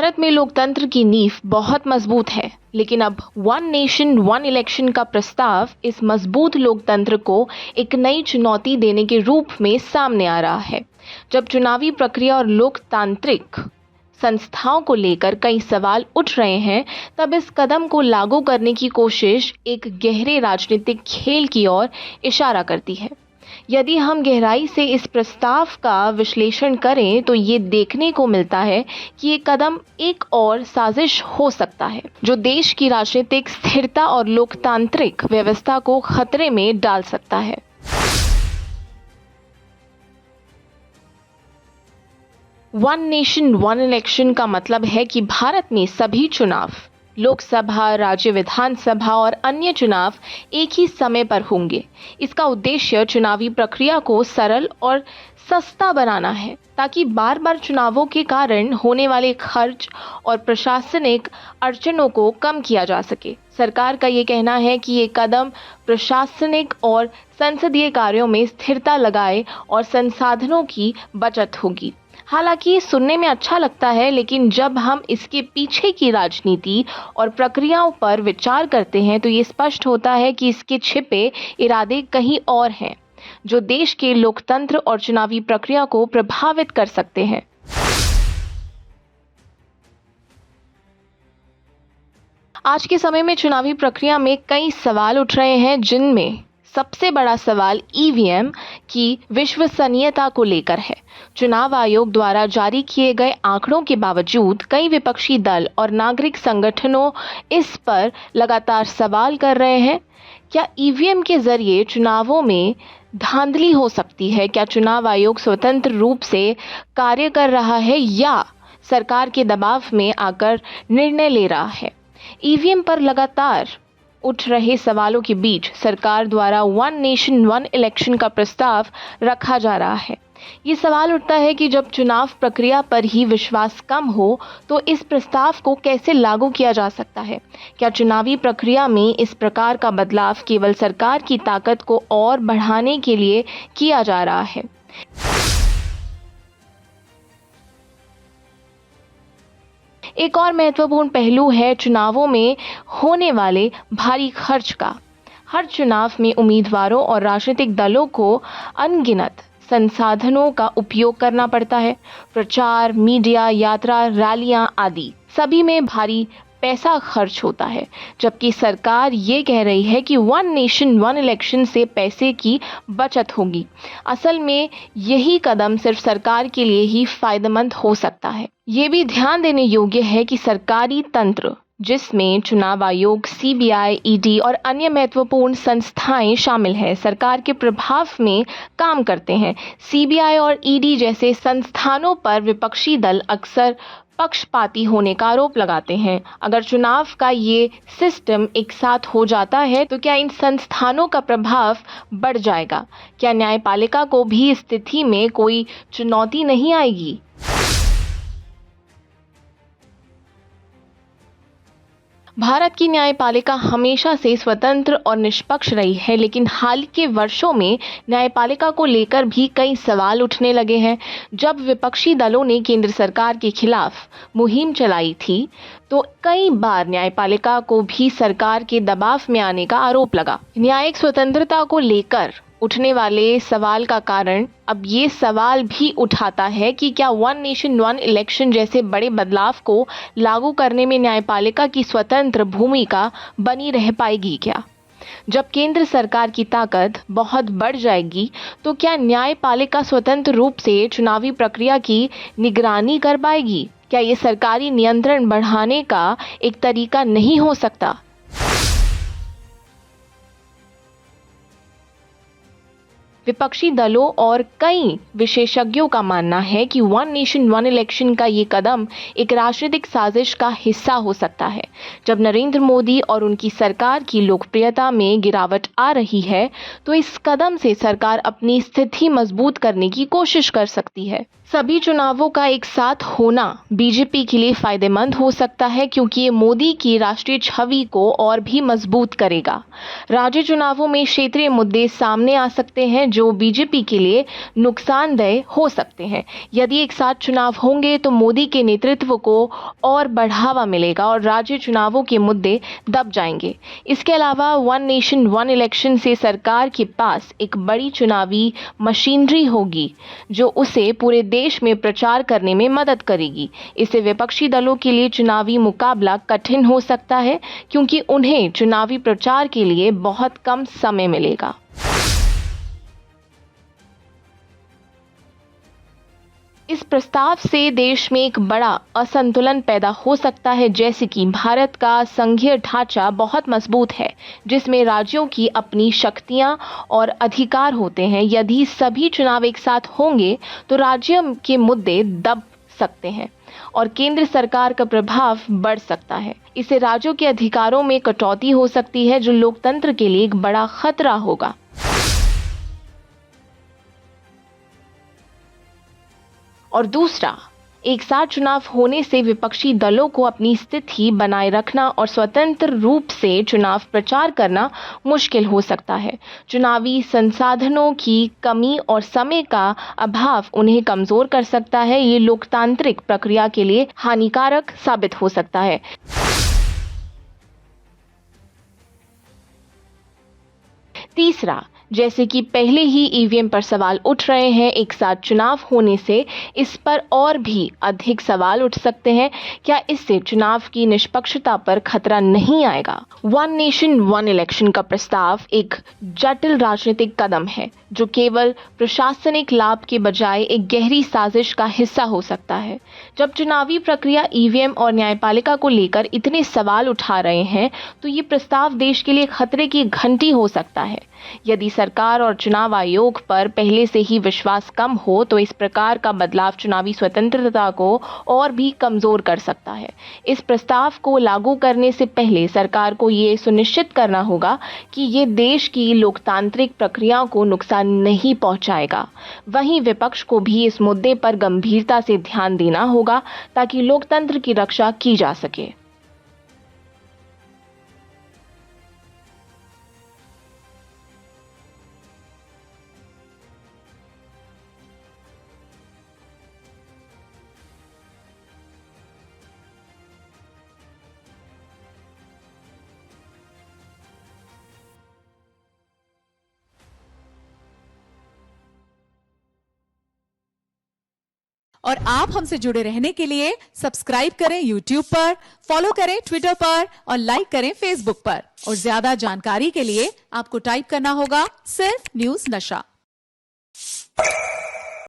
भारत में लोकतंत्र की नींव बहुत मजबूत है, लेकिन अब वन नेशन वन इलेक्शन का प्रस्ताव इस मजबूत लोकतंत्र को एक नई चुनौती देने के रूप में सामने आ रहा है। जब चुनावी प्रक्रिया और लोकतांत्रिक संस्थाओं को लेकर कई सवाल उठ रहे हैं, तब इस कदम को लागू करने की कोशिश एक गहरे राजनीतिक खेल की ओर इशारा करती है। यदि हम गहराई से इस प्रस्ताव का विश्लेषण करें तो ये देखने को मिलता है कि ये कदम एक और साजिश हो सकता है जो देश की राजनीतिक स्थिरता और लोकतांत्रिक व्यवस्था को खतरे में डाल सकता है। वन नेशन वन इलेक्शन का मतलब है कि भारत में सभी चुनाव, लोकसभा, राज्य विधानसभा और अन्य चुनाव एक ही समय पर होंगे। इसका उद्देश्य चुनावी प्रक्रिया को सरल और सस्ता बनाना है, ताकि बार बार चुनावों के कारण होने वाले खर्च और प्रशासनिक अड़चनों को कम किया जा सके। सरकार का ये कहना है कि ये कदम प्रशासनिक और संसदीय कार्यों में स्थिरता लगाए और संसाधनों की बचत होगी। हालांकि सुनने में अच्छा लगता है, लेकिन जब हम इसके पीछे की राजनीति और प्रक्रियाओं पर विचार करते हैं तो ये स्पष्ट होता है कि इसके छिपे इरादे कहीं और हैं, जो देश के लोकतंत्र और चुनावी प्रक्रिया को प्रभावित कर सकते हैं। आज के समय में चुनावी प्रक्रिया में कई सवाल उठ रहे हैं, जिनमें सबसे बड़ा सवाल ईवीएम की विश्वसनीयता को लेकर है। चुनाव आयोग द्वारा जारी किए गए आंकड़ों के बावजूद कई विपक्षी दल और नागरिक संगठनों इस पर लगातार सवाल कर रहे हैं। क्या ईवीएम के जरिए चुनावों में धांधली हो सकती है? क्या चुनाव आयोग स्वतंत्र रूप से कार्य कर रहा है या सरकार के दबाव में आकर निर्णय ले रहा है? ईवीएम पर लगातार उठ रहे सवालों के बीच सरकार द्वारा वन नेशन वन इलेक्शन का प्रस्ताव रखा जा रहा है। ये सवाल उठता है कि जब चुनाव प्रक्रिया पर ही विश्वास कम हो तो इस प्रस्ताव को कैसे लागू किया जा सकता है? क्या चुनावी प्रक्रिया में इस प्रकार का बदलाव केवल सरकार की ताकत को और बढ़ाने के लिए किया जा रहा है? एक और महत्वपूर्ण पहलू है चुनावों में होने वाले भारी खर्च का। हर चुनाव में उम्मीदवारों और राजनीतिक दलों को अनगिनत संसाधनों का उपयोग करना पड़ता है। प्रचार, मीडिया, यात्रा, रैलियां आदि सभी में भारी पैसा खर्च होता है, जबकि सरकार ये कह रही है कि वन नेशन वन इलेक्शन से पैसे की बचत होगी। असल में यही कदम सिर्फ सरकार के लिए ही फायदेमंद हो सकता है। ये भी ध्यान देने योग्य है कि सरकारी तंत्र, जिसमें चुनाव आयोग, सीबीआई, ईडी और अन्य महत्वपूर्ण संस्थाएं शामिल हैं, सरकार के प्रभाव में काम करते हैं। सीबीआई और ईडी जैसे संस्थानों पर विपक्षी दल अक्सर पक्षपाती होने का आरोप लगाते हैं। अगर चुनाव का ये सिस्टम एक साथ हो जाता है तो क्या इन संस्थानों का प्रभाव बढ़ जाएगा? क्या न्यायपालिका को भी इस स्थिति में कोई चुनौती नहीं आएगी? भारत की न्यायपालिका हमेशा से स्वतंत्र और निष्पक्ष रही है, लेकिन हाल के वर्षों में न्यायपालिका को लेकर भी कई सवाल उठने लगे हैं। जब विपक्षी दलों ने केंद्र सरकार के खिलाफ मुहिम चलाई थी तो कई बार न्यायपालिका को भी सरकार के दबाव में आने का आरोप लगा। न्यायिक स्वतंत्रता को लेकर उठने वाले सवाल का कारण अब ये सवाल भी उठाता है कि क्या वन नेशन वन इलेक्शन जैसे बड़े बदलाव को लागू करने में न्यायपालिका की स्वतंत्र भूमिका बनी रह पाएगी क्या? जब केंद्र सरकार की ताकत बहुत बढ़ जाएगी तो क्या न्यायपालिका स्वतंत्र रूप से चुनावी प्रक्रिया की निगरानी कर पाएगी? क्या ये सरकारी नियंत्रण बढ़ाने का एक तरीका नहीं हो सकता? विपक्षी दलों और कई विशेषज्ञों का मानना है कि वन नेशन वन इलेक्शन का ये कदम एक राजनीतिक साजिश का हिस्सा हो सकता है। जब नरेंद्र मोदी और उनकी सरकार की लोकप्रियता में गिरावट आ रही है तो इस कदम से सरकार अपनी स्थिति मजबूत करने की कोशिश कर सकती है। सभी चुनावों का एक साथ होना बीजेपी के लिए फायदेमंद हो सकता है, क्योंकि ये मोदी की राष्ट्रीय छवि को और भी मजबूत करेगा। राज्य चुनावों में क्षेत्रीय मुद्दे सामने आ सकते हैं, जो बीजेपी के लिए नुकसानदेह हो सकते हैं। यदि एक साथ चुनाव होंगे तो मोदी के नेतृत्व को और बढ़ावा मिलेगा और राज्य चुनावों के मुद्दे दब जाएंगे। इसके अलावा वन नेशन वन इलेक्शन से सरकार के पास एक बड़ी चुनावी मशीनरी होगी जो उसे पूरे देश में प्रचार करने में मदद करेगी। इससे विपक्षी दलों के लिए चुनावी मुकाबला कठिन हो सकता है क्योंकि उन्हें चुनावी प्रचार के लिए बहुत कम समय मिलेगा। इस प्रस्ताव से देश में एक बड़ा असंतुलन पैदा हो सकता है, जैसे कि भारत का संघीय ढांचा बहुत मजबूत है जिसमें राज्यों की अपनी शक्तियां और अधिकार होते हैं। यदि सभी चुनाव एक साथ होंगे तो राज्यों के मुद्दे दब सकते हैं और केंद्र सरकार का प्रभाव बढ़ सकता है। इससे राज्यों के अधिकारों में कटौती हो सकती है जो लोकतंत्र के लिए एक बड़ा खतरा होगा। और दूसरा, एक साथ चुनाव होने से विपक्षी दलों को अपनी स्थिति बनाए रखना और स्वतंत्र रूप से चुनाव प्रचार करना मुश्किल हो सकता है। चुनावी संसाधनों की कमी और समय का अभाव उन्हें कमजोर कर सकता है। ये लोकतांत्रिक प्रक्रिया के लिए हानिकारक साबित हो सकता है। तीसरा, जैसे कि पहले ही ईवीएम पर सवाल उठ रहे हैं, एक साथ चुनाव होने से इस पर और भी अधिक सवाल उठ सकते हैं। क्या इससे चुनाव की निष्पक्षता पर खतरा नहीं आएगा? वन नेशन वन इलेक्शन का प्रस्ताव एक जटिल राजनीतिक कदम है जो केवल प्रशासनिक लाभ के बजाय एक गहरी साजिश का हिस्सा हो सकता है। जब चुनावी प्रक्रिया, ईवीएम और न्यायपालिका को लेकर इतने सवाल उठा रहे हैं तो ये प्रस्ताव देश के लिए खतरे की घंटी हो सकता है। यदि सरकार और चुनाव आयोग पर पहले से ही विश्वास कम हो तो इस प्रकार का बदलाव चुनावी स्वतंत्रता को और भी कमजोर कर सकता है। इस प्रस्ताव को लागू करने से पहले सरकार को ये सुनिश्चित करना होगा कि ये देश की लोकतांत्रिक प्रक्रियाओं को नुकसान नहीं पहुंचाएगा। वहीं विपक्ष को भी इस मुद्दे पर गंभीरता से ध्यान देना होगा ताकि लोकतंत्र की रक्षा की जा सके। और आप हमसे जुड़े रहने के लिए सब्सक्राइब करें YouTube पर, फॉलो करें Twitter पर और लाइक करें Facebook पर। और ज्यादा जानकारी के लिए आपको टाइप करना होगा सिर्फ न्यूज़ नशा।